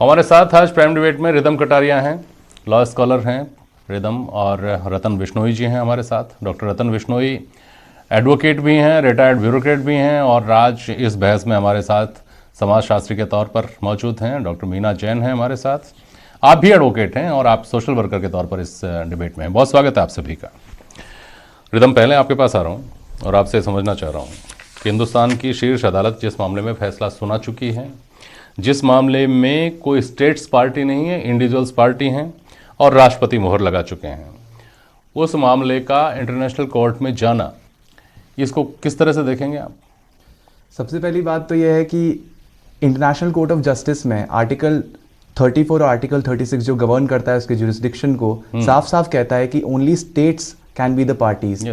हमारे साथ आज प्राइम डिबेट में रिदम कटारिया हैं, लॉ स्कॉलर हैं रिदम, और रतन बिश्नोई जी हैं हमारे साथ। डॉक्टर रतन बिश्नोई एडवोकेट भी हैं, रिटायर्ड ब्यूरोक्रेट भी हैं, और आज इस बहस में हमारे साथ समाजशास्त्री के तौर पर मौजूद हैं। डॉक्टर मीना जैन हैं हमारे साथ। आप भी एडवोकेट हैं और आप सोशल वर्कर के तौर पर इस डिबेट में हैं। बहुत स्वागत है आप सभी का। रिदम, पहले आपके पास आ रहा हूँ और आपसे समझना चाह रहा हूँ कि हिंदुस्तान की शीर्ष अदालत जिस मामले में फैसला सुना चुकी है, जिस मामले में कोई स्टेट्स पार्टी नहीं है, इंडिविजुअल्स पार्टी हैं और राष्ट्रपति मोहर लगा चुके हैं, उस मामले का इंटरनेशनल कोर्ट में जाना, इसको किस तरह से देखेंगे आप? सबसे पहली बात तो यह है कि इंटरनेशनल कोर्ट ऑफ जस्टिस में आर्टिकल 34 और आर्टिकल 36 जो गवर्न करता है उसके जुरिस्डिक्शन को साफ साफ कहता है कि only states can be the parties,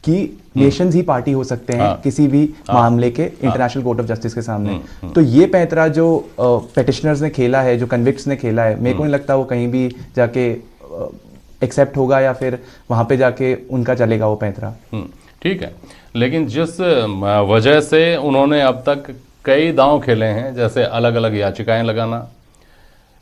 कि नेशंस ही पार्टी हो सकते हैं किसी भी मामले के इंटरनेशनल कोर्ट ऑफ जस्टिस के सामने। तो ये पैंतरा जो पेटिशनर्स ने खेला है, जो कन्विक्ट्स ने खेला है, मेरे को नहीं लगता वो कहीं भी जाके एक्सेप्ट होगा या फिर वहां पे जाके उनका चलेगा वो पैंतरा। ठीक है, लेकिन जिस वजह से उन्होंने अब तक कई दांव खेले हैं, जैसे अलग अलग याचिकाएं लगाना,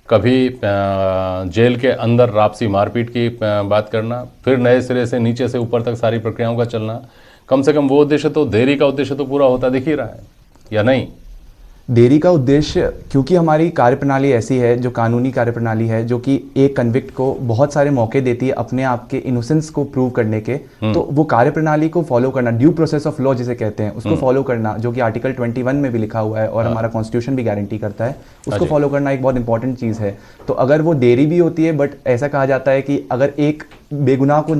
कभी जेल के अंदर रापसी मारपीट की बात करना, फिर नए सिरे से नीचे से ऊपर तक सारी प्रक्रियाओं का चलना, कम से कम वो उद्देश्य तो, देरी का उद्देश्य तो पूरा होता दिख ही रहा है, या नहीं? देरी का उद्देश्य, क्योंकि हमारी कार्यप्रणाली ऐसी है, जो कानूनी कार्यप्रणाली है, जो कि एक कन्विक्ट को बहुत सारे मौके देती है अपने आप के इनोसेंस को प्रूव करने के, तो वो कार्यप्रणाली को फॉलो करना, ड्यू प्रोसेस ऑफ लॉ जिसे कहते हैं, उसको फॉलो करना, जो कि आर्टिकल 21 में भी लिखा हुआ है और हमारा कॉन्स्टिट्यूशन भी गारंटी करता है, उसको फॉलो करना एक बहुत इंपॉर्टेंट चीज़ है। तो अगर वो देरी भी होती है, बट ऐसा कहा जाता है कि अगर एक बेगुनाह को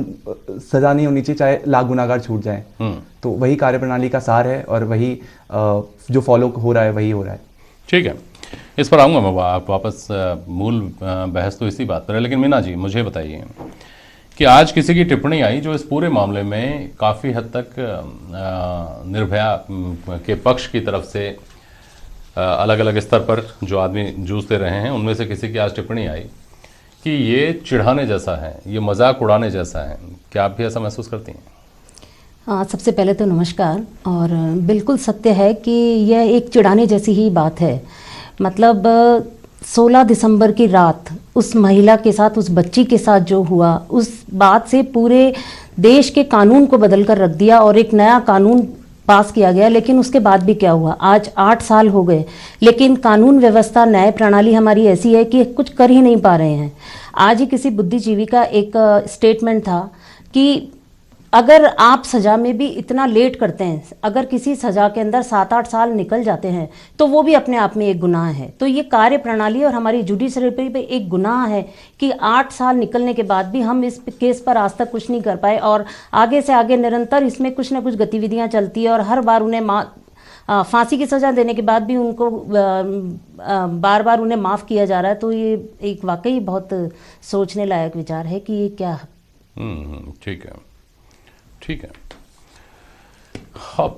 सजा नहीं होनी चाहिए, चाहे लाख गुनाहगार छूट जाए। तो वही कार्यप्रणाली का सार है और वही जो फॉलो हो रहा है वही हो रहा है। ठीक है, इस पर आऊँगा मैं वापस। मूल बहस तो इसी बात पर है, लेकिन मीना जी मुझे बताइए कि आज किसी की टिप्पणी आई जो इस पूरे मामले में काफ़ी हद तक निर्भया के पक्ष की तरफ से अलग अलग स्तर पर जो आदमी जूझते रहे हैं, उनमें से किसी की आज टिप्पणी आई कि ये चिढ़ाने जैसा है, ये मजाक उड़ाने जैसा है। क्या आप भी ऐसा महसूस करती हैं? सबसे पहले तो नमस्कार। और बिल्कुल सत्य है कि यह एक चिढ़ाने जैसी ही बात है। मतलब 16 दिसंबर की रात उस महिला के साथ, उस बच्ची के साथ जो हुआ, उस बात से पूरे देश के कानून को बदल कर रख दिया और एक नया कानून पास किया गया। लेकिन उसके बाद भी क्या हुआ? आज 8 साल हो गए, लेकिन कानून व्यवस्था, न्याय प्रणाली हमारी ऐसी है कि कुछ कर ही नहीं पा रहे हैं। आज ही किसी बुद्धिजीवी का एक स्टेटमेंट था कि अगर आप सज़ा में भी इतना लेट करते हैं, अगर किसी सज़ा के अंदर 7-8 साल निकल जाते हैं, तो वो भी अपने आप में एक गुनाह है। तो ये कार्य प्रणाली और हमारी जुडिशरी पे एक गुनाह है कि 8 साल निकलने के बाद भी हम इस केस पर आज तक कुछ नहीं कर पाए, और आगे से आगे निरंतर इसमें कुछ ना कुछ गतिविधियाँ चलती है, और हर बार उन्हें फांसी की सज़ा देने के बाद भी उनको बार बार उन्हें माफ़ किया जा रहा है। तो ये एक वाकई बहुत सोचने लायक विचार है कि ये क्या। ठीक है, ठीक है। अब